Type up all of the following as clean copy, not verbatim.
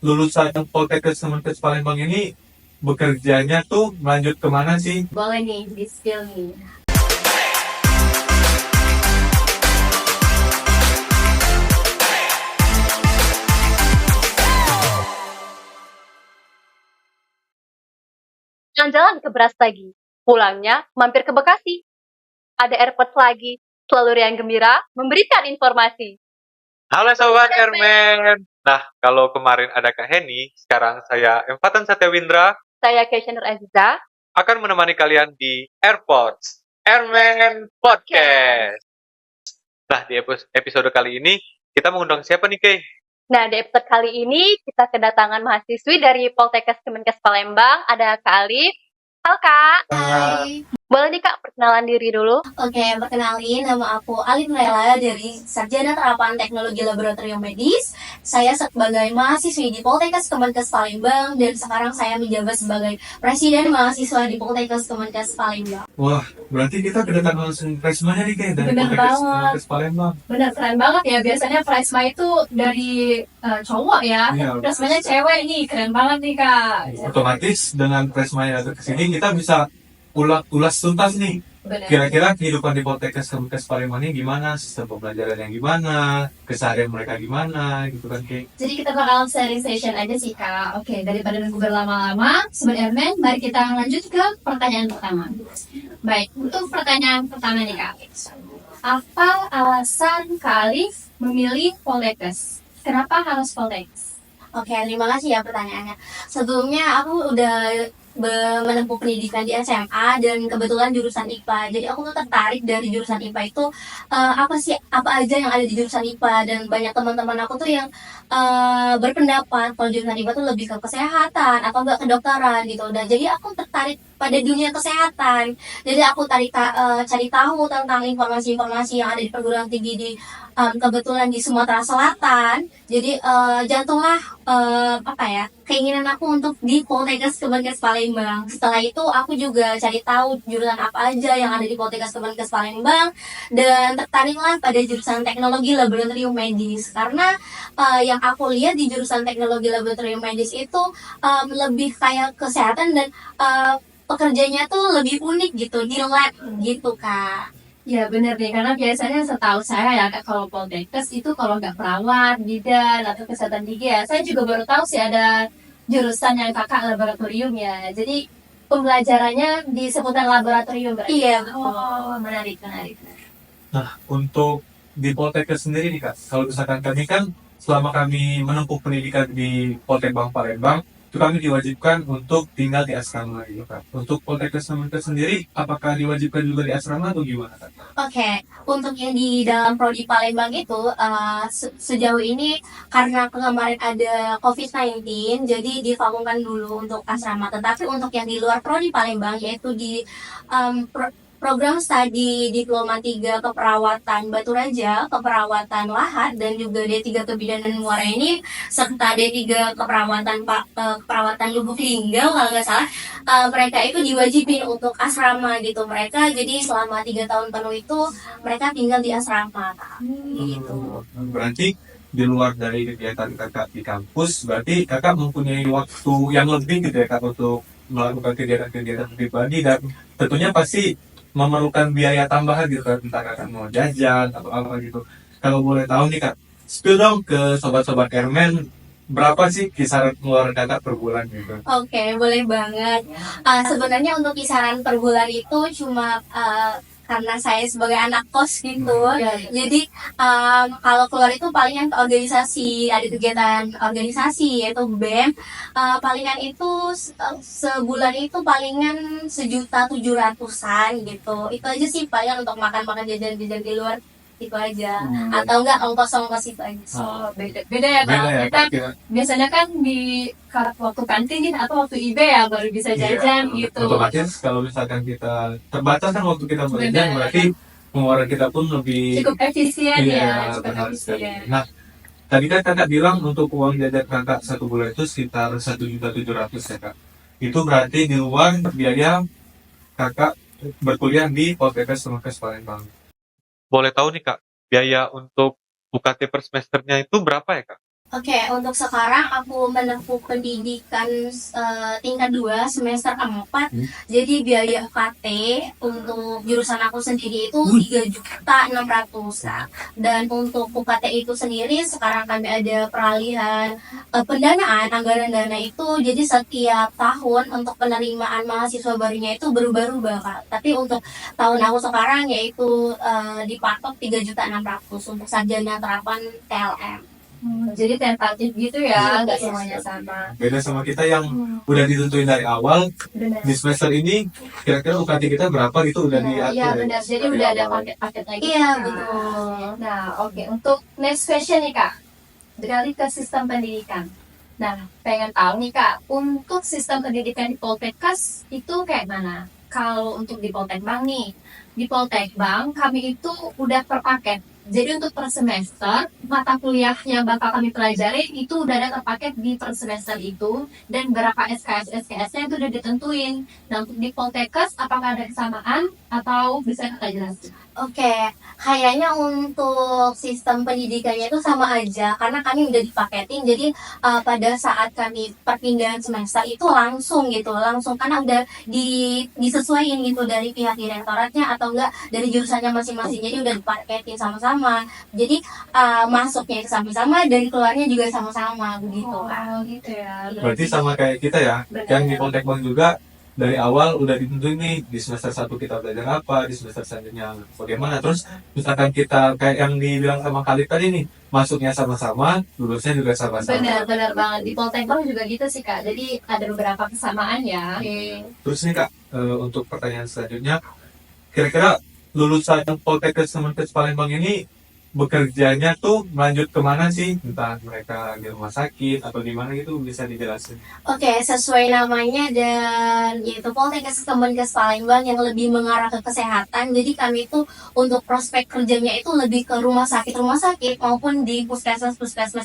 lulusan Poltekkes Kemenkes Palembang ini bekerjanya tuh lanjut kemana sih? Boleh nih, di spill nih. Jalan-jalan ke Brastagi, pulangnya mampir ke Bekasi. Ada airport lagi, selalu riang gembira, memberikan informasi. Halo Sobat Ermen. Nah, kalau kemarin ada Kak Heni, sekarang saya Empatan Satyawindra Saya Keisha Nur Aziza. akan menemani kalian di Airports Ermen Podcast. Nah, di episode kali ini kita mengundang siapa nih, Kay? Nah, di episode kali ini kita kedatangan mahasiswi dari Poltekkes Kemenkes Palembang. Ada Kak Alif. Halo Kak. Hai. Boleh nih Kak perkenalan diri dulu? Oke, perkenalin nama aku Alif Nurella dari Sarjana Terapan Teknologi Laboratorium Medis. Saya sebagai mahasiswi di Poltekkes Kemenkes Palembang dan sekarang saya menjabat sebagai Presiden Mahasiswa di Poltekkes Kemenkes Palembang. Wah, berarti kita kedatangan langsung Presmanya nih kayak dari Bener Poltekkes banget. Kemenkes Palembang. Bener, keren banget ya. Biasanya Presma itu dari cowok ya. Iya. Presmanya cewek nih, keren banget nih Kak. Otomatis dengan Presmanya datang ke sini kita bisa ulas tuntas nih. Bener. Kira-kira kehidupan di Poltekkes Kemenkes Palembang ini gimana, sistem pembelajaran yang gimana, keseharian mereka gimana, gitu kan kayak. Jadi kita bakal sharing session aja sih Kak. Oke, daripada nunggu berlama-lama, Sobat Ermen, mari kita lanjut ke pertanyaan pertama. Baik, untuk pertanyaan pertama nih Kak. Apa alasan Kak Alif memilih Poltekkes? Kenapa harus Poltekkes? Oke, terima kasih ya pertanyaannya. Sebelumnya aku udah menempuh pendidikan di SMA dan kebetulan jurusan IPA. Jadi aku tuh tertarik dari jurusan IPA itu apa aja yang ada di jurusan IPA, dan banyak teman-teman aku tuh yang berpendapat kalau jurusan IPA tuh lebih ke kesehatan atau enggak kedokteran gitu. Dan jadi aku tertarik pada dunia kesehatan. Jadi aku cari tahu tentang informasi-informasi yang ada di perguruan tinggi di kebetulan di Sumatera Selatan. Jadi jatuhlah keinginan aku untuk di Poltekkes Kemenkes Palembang. Setelah itu aku juga cari tahu jurusan apa aja yang ada di Poltekkes Kemenkes Palembang dan tertariklah pada jurusan Teknologi Laboratorium Medis, karena yang aku lihat di jurusan Teknologi Laboratorium Medis itu lebih kayak kesehatan dan pekerjanya tuh lebih unik gitu di lab gitu Kak. Ya benar nih, karena biasanya setahu saya ya Kak, kalau Poltekkes itu kalau nggak perawat, bidan, atau kesehatan gigi ya, saya juga baru tahu sih ada jurusan yang kakak laboratorium ya. Jadi pembelajarannya di seputar laboratorium berarti? Iya. Oh, menarik. Nah, untuk di Poltekkes sendiri nih Kak, kalau misalkan kami kan selama kami menempuh pendidikan di Poltekkes Palembang, itu kami diwajibkan untuk tinggal di asrama gitu Kak. Untuk Poltekkes Kemenkes sendiri, apakah diwajibkan juga di asrama atau gimana Kak? Oke, untuk yang di dalam Prodi Palembang itu sejauh ini karena kemarin ada COVID-19, jadi divakumkan dulu untuk asrama. Tetapi untuk yang di luar Prodi Palembang, yaitu di program studi Diploma 3 Keperawatan Batu Raja, Keperawatan Lahat, dan juga D3 Kebidanan Muara ini, serta D3 Keperawatan Lubuk Linggau kalau nggak salah, mereka itu diwajibin untuk asrama gitu. Mereka jadi selama 3 tahun penuh itu mereka tinggal di asrama gitu. Berarti di luar dari kegiatan kakak di kampus, berarti kakak mempunyai waktu yang lebih gitu ya Kak untuk melakukan kegiatan-kegiatan pribadi, dan tentunya pasti memerlukan biaya tambahan gitu kan, entah kakak mau jajan atau apa gitu. Kalau boleh tahu nih Kak, spill dong ke sobat-sobat Ermen, berapa sih kisaran pengeluaran kakak per bulan gitu? Oke, boleh banget. Sebenarnya untuk kisaran per bulan itu cuma karena saya sebagai anak kos gitu. Jadi kalau keluar itu palingan ke organisasi, ada kegiatan organisasi yaitu BEM. Palingan itu sebulan itu palingan 1.700.000-an gitu. Itu aja sih paling untuk makan-makan jajan-jajan di luar, itu aja. Atau enggak ongkos-ongkos itu aja. Oh, beda ya Kak. Beda ya Kita Kak? biasanya kan di waktu kantin atau waktu IB ya baru bisa jajan Iya, gitu. otomatis kalau misalkan kita terbatas kan waktu kita berjajan, Benar. berarti pengeluaran kita pun lebih. Cukup efisien Iya, ya, cukup benar sekali. efisien. Nah, tadi kan kakak bilang untuk uang jajan kakak satu bulan itu sekitar 1.700.000 ya Kak. Itu berarti di luar biaya kakak berkuliah di Poltekkes Kemenkes Palembang. Boleh tahu nih Kak, biaya untuk UKT per semesternya itu berapa ya Kak? Oke, untuk sekarang aku menempuh pendidikan tingkat 2 semester 4. Jadi biaya UKT untuk jurusan aku sendiri itu 3.600.000 Kak. Dan untuk UKT itu sendiri sekarang kami ada peralihan pendanaan anggaran dana itu, jadi setiap tahun untuk penerimaan mahasiswa barunya itu berubah-ubah Kak. Tapi untuk tahun aku sekarang yaitu dipatok 3.600.000 untuk sarjana terapan TLM. Jadi tentatif gitu ya, nggak semuanya sama. Beda sama kita yang udah ditentuin dari awal. Benar. Di semester ini kira-kira UKT kita berapa gitu udah diatur. Iya ya. benar, jadi Dari udah ada awal. paket-paket lagi. Iya, Kak. betul. Nah, oke. Untuk next question nih Kak, beralih ke sistem pendidikan. Nah, pengen tahu nih Kak, untuk sistem pendidikan di Poltekkes itu kayak mana? Kalau untuk di Poltekbang nih, di Poltekbang kami itu udah per paket. Jadi untuk per semester, mata kuliah yang bakal kami pelajari itu udah ada terpaket di per semester itu, dan berapa SKS-SKS-nya itu udah ditentuin. Nah, untuk di Poltekkes, apakah ada kesamaan atau bisa kita jelasin? Oke, kayaknya untuk sistem pendidikannya itu sama aja karena kami udah dipaketin. Jadi pada saat kami perpindahan semester itu langsung karena udah disesuaikan gitu dari pihak direktoratnya atau enggak dari jurusannya masing-masing. Jadi udah dipaketin sama-sama. Jadi masuknya itu sama-sama, dari keluarnya juga sama-sama begitu Kak. Oh, gitu ya. Berarti sama kayak kita ya, Benar. yang di Poltekbang juga dari awal udah ditentuin nih di semester 1 kita belajar apa, di semester selanjutnya bagaimana. Terus misalkan kita kayak yang dibilang sama Khalid tadi nih, masuknya sama-sama, lulusnya juga sama-sama. Benar banget. Di Poltekbang juga gitu sih Kak. Jadi ada beberapa kesamaan ya. Terus nih Kak, untuk pertanyaan selanjutnya, kira-kira lulusan Poltekkes Kemenkes Palembang ini bekerjanya tuh lanjut kemana sih? Entah mereka di rumah sakit atau di mana gitu, bisa dijelasin. Oke, sesuai namanya dan yaitu Poltekkes Kemenkes Palembang yang lebih mengarah ke kesehatan. Jadi kami itu untuk prospek kerjanya itu lebih ke rumah sakit maupun di puskesmas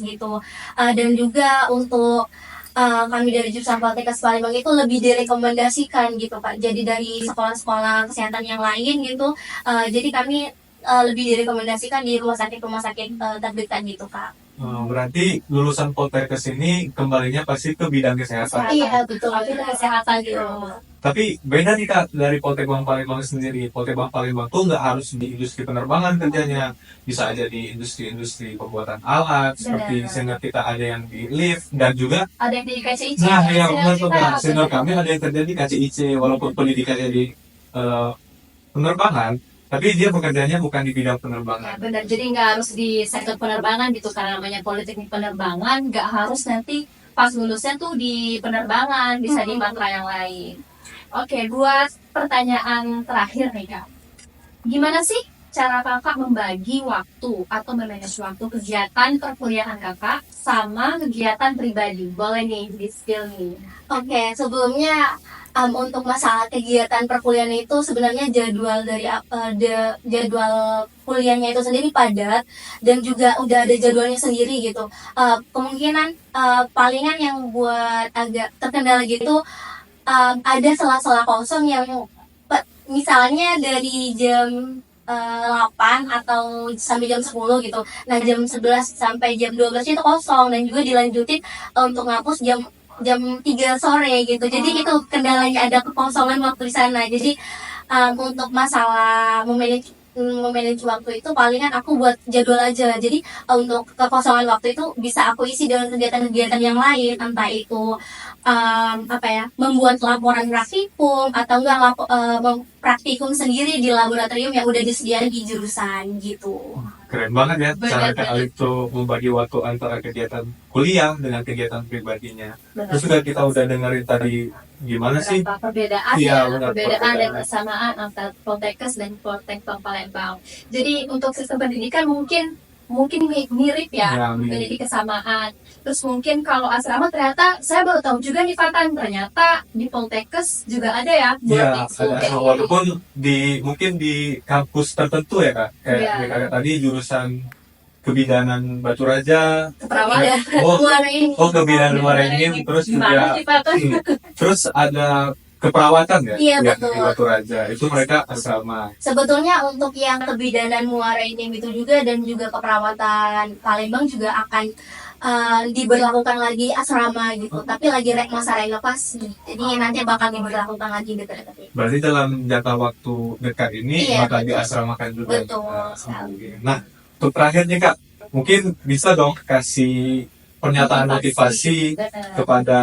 gitu. Dan juga untuk kami dari jurusan Poltekkes Palembang itu lebih direkomendasikan gitu Pak. Jadi dari sekolah-sekolah kesehatan yang lain gitu. Jadi kami lebih direkomendasikan di rumah sakit terdekat gitu Kak. Berarti lulusan Poltekkes ini kembalinya pasti ke bidang kesehatan. Iya betul. Tapi ke kesehatan gitu. Tapi beda nih Kak dari Poltekbang Palembang sendiri. Poltekbang Palembang tuh nggak harus di industri penerbangan kerjanya, bisa aja di industri-industri pembuatan alat, seperti senior kita ada yang di lift dan juga Ada yang di KCIC. nah yang senior kita. benar senior kami ada yang kerja di KCIC walaupun pendidikannya di penerbangan, tapi dia bekerjanya bukan di bidang Ya, penerbangan. benar, jadi nggak harus di sektor penerbangan gitu, karena namanya politeknik penerbangan, nggak harus nanti pas lulusnya tuh di penerbangan, bisa di matra yang lain. Oke, buat pertanyaan terakhir nih Kak, gimana sih cara kakak membagi waktu atau memanage waktu kegiatan perkuliahan kakak sama kegiatan pribadi? Boleh nih di spill nih. Oke, sebelumnya untuk masalah kegiatan perkuliahan itu sebenarnya jadwal kuliahnya itu sendiri padat dan juga udah ada jadwalnya sendiri gitu. Kemungkinan palingan yang buat agak terkendala gitu ada sela-sela kosong yang misalnya dari jam 8 atau sampai jam 10 gitu. Nah, jam 11 sampai jam 12 itu kosong dan juga dilanjutin untuk ngapus jam 3 sore gitu. Jadi itu kendalanya, ada kekosongan waktu di sana. Jadi untuk masalah memanage waktu itu palingan aku buat jadwal aja. Jadi untuk kekosongan waktu itu bisa aku isi dengan kegiatan-kegiatan yang lain, entah itu membuat laporan praktikum atau enggak praktikum sendiri di laboratorium yang udah disediakan di jurusan gitu. Keren banget ya cara Benar, Kak Ali tuh membagi waktu antara kegiatan kuliah dengan kegiatan pribadinya. Terus juga kita udah dengerin tadi gimana sih Berapa perbedaan Iya, ya, benar, perbedaan dan perbedaan. kesamaan antara Poltekkes dan Poltekbang Palembang. Jadi untuk sistem pendidikan mungkin mirip ya, Ya, mirip. menjadi kesamaan. Terus mungkin kalau asrama ternyata saya baru tahu juga nih Fatan, ternyata di Poltekkes juga ada ya buat Iya, ekskul ada kayak gini. walaupun mungkin di kampus tertentu ya Kak. Kayak Iya. kayak tadi jurusan kebidanan Batu Raja. Keperawatan. Oh, Muara ini. kebidanan Waringin, terus Gimana juga sih Fatan? terus ada keperawatan ya? Iya, yang betul. di Batu Raja. Itu mereka asrama. Sebetulnya untuk yang kebidanan Muara ini itu juga dan juga keperawatan Palembang juga akan diberlakukan lagi asrama gitu, tapi lagi masa renovasi, jadi nanti bakal diberlakukan lagi dekat-dekat ini. Berarti dalam jangka waktu dekat ini Iya, bakal betul. diasramakan juga. Betul sekali. Nah, untuk terakhir nih Kak, mungkin bisa dong kasih pernyataan motivasi kepada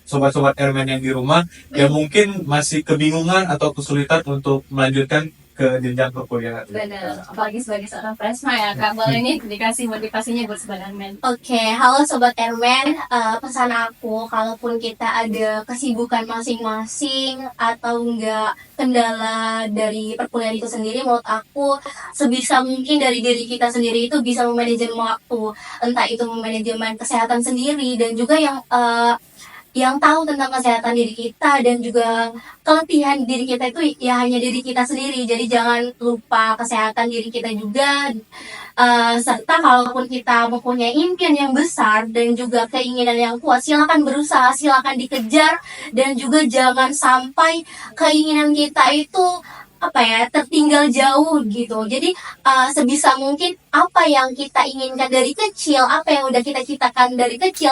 sobat-sobat Airman yang di rumah yang mungkin masih kebingungan atau kesulitan untuk melanjutkan ke jenjang perkuliahan. Benar, apalagi sebagai seorang Presma ya Kak, boleh nih dikasih motivasinya buat Sobat Airman. Oke, halo Sobat Airman. Pesan aku, kalaupun kita ada kesibukan masing-masing atau enggak kendala dari perkuliahan itu sendiri, menurut aku sebisa mungkin dari diri kita sendiri itu bisa memanajemen waktu, entah itu memanajemen kesehatan sendiri dan juga yang tahu tentang kesehatan diri kita dan juga kelebihan diri kita itu ya hanya diri kita sendiri. Jadi jangan lupa kesehatan diri kita juga. Serta kalaupun kita mempunyai impian yang besar dan juga keinginan yang kuat, silakan berusaha, silakan dikejar, dan juga jangan sampai keinginan kita itu tertinggal jauh gitu. Jadi sebisa mungkin apa yang kita inginkan dari kecil, apa yang udah kita citakan dari kecil,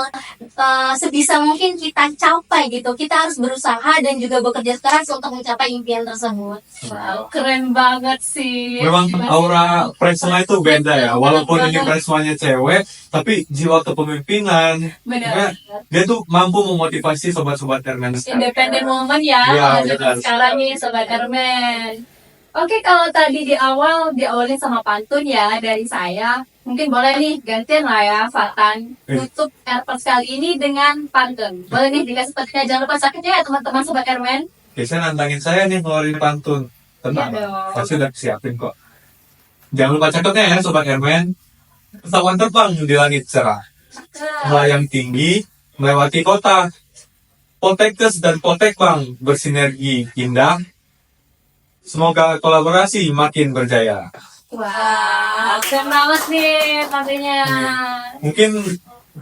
sebisa mungkin kita capai gitu. Kita harus berusaha dan juga bekerja keras untuk mencapai impian tersebut. Wow, keren banget sih. Memang aura Presma itu beda ya, walaupun ini Presmanya cewek, tapi jiwa kepemimpinan, Benar. dia tuh mampu memotivasi sobat-sobat Airman sekalian. Independent woman ya, Iya, lanjut benar. sekarang nih Sobat Airman. Oke, kalau tadi diawalin sama pantun ya dari saya, mungkin boleh nih gantian lah ya Fatan tutup Airpods kali ini dengan pantun. Boleh nih dikasih sepertinya, jangan lupa sakitnya ya teman-teman Sobat Airman. Biasanya nantangin saya nih ngeluarin pantun. Tenang, Iya dong. pasti udah siapin kok. Jangan lupa caketnya ya Sobat Airman. Pesawat terbang di langit cerah, melayang tinggi, melewati kota. Poltekkes dan Poltekbang bersinergi indah. Semoga kolaborasi makin berjaya. Wah, keren banget nih pastinya. Mungkin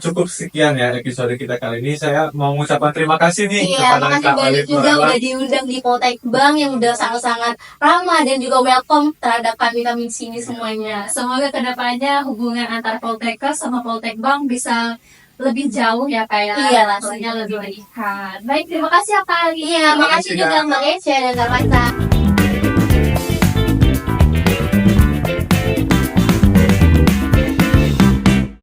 cukup sekian ya episode kita kali ini. Saya mau mengucapkan terima kasih nih Iya, kepada makasih Kak banyak Alif juga Nurala. udah diundang di Poltekbang yang udah sangat-sangat ramah dan juga welcome terhadap kami sini semuanya. Semoga kedepannya hubungan antar Poltekkes sama Poltekbang bisa lebih jauh ya kayak Iya, pastinya lebih berikat. Baik, terima kasih ya Kak Ali. Iya, makasih juga Mbak Echa dan Kak Mata.